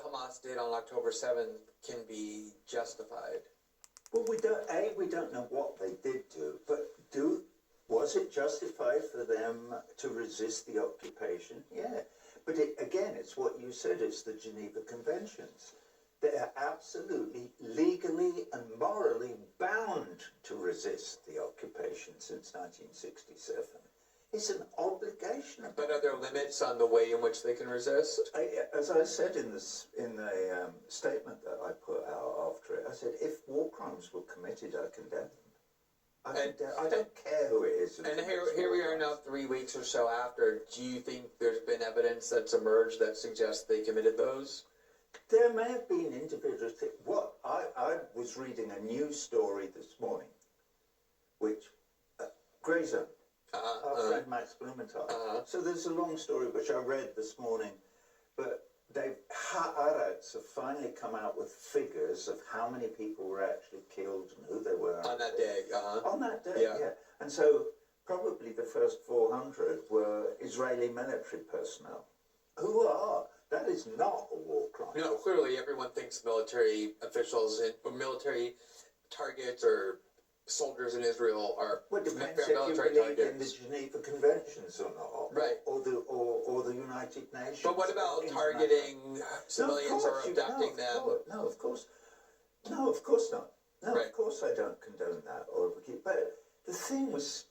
Hamas did on October 7th can be justified? Well, we don't know what they did do, but was it justified for them to resist the occupation? Yeah. But again, it's what you said, it's the Geneva Conventions. They are absolutely legally and morally bound to resist the occupation since 1967. It's an obligation. But are there limits on the way in which they can resist? As I said in the statement that I put out after it, I said, if war crimes were committed, I condemn them. I don't care who it is. And here we are now 3 weeks or so after. Do you think there's been evidence that's emerged that suggests they committed those? There may have been individuals. I was reading a news story this morning, which Grey Zone, our friend Max Blumenthal. So there's a long story which I read this morning, but Haaretz have finally come out with figures of how many people were actually killed and who they were. On that day, On that day, yeah. And so probably the first 400 were Israeli military personnel. That is not a war crime. No, clearly everyone thinks military officials or military targets or soldiers in Israel are military targets. In the Geneva Conventions or not, right? Or the United Nations. But what about targeting civilians or abducting them? No, of course not. No, of course I don't condone that or advocate. But the thing was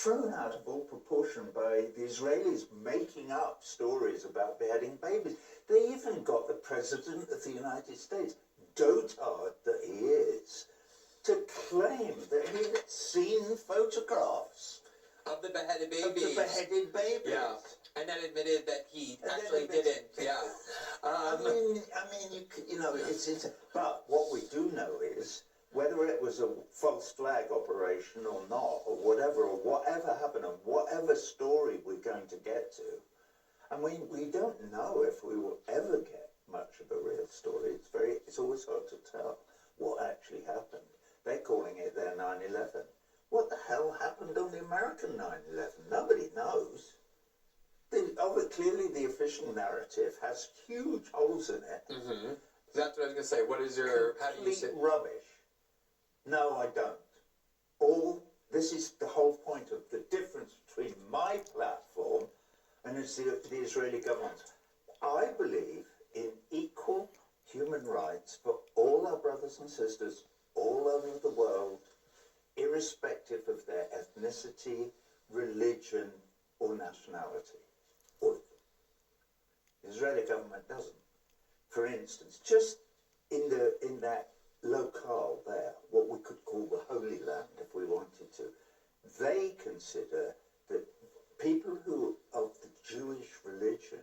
thrown out of all proportion by the Israelis making up stories about beheading babies. They even got the President of the United States, dotard that he is, to claim that he had seen photographs of the beheaded babies. Yeah, and then admitted that he actually didn't. Yeah. I mean, you know, it's. But what we do know is whether it was a false flag operation or not, or whatever happened, and whatever story we're going to get to. I mean, we don't know if we will ever get much of a real story. It's always hard to tell what actually happened. They're calling it their 9/11. What the hell happened on the American 9/11? Nobody knows. Clearly, the official narrative has huge holes in it. Mm-hmm. That's what I was going to say. What is your... How do you say... rubbish. No, I don't. This is the whole point of the difference between my platform and the Israeli government. I believe in equal human rights for all our brothers and sisters all over the world, irrespective of their ethnicity, religion, or nationality. All of them. The Israeli government doesn't. For instance, just in that locale there, what we could call the Holy Land, if we wanted to, they consider that people who of the Jewish religion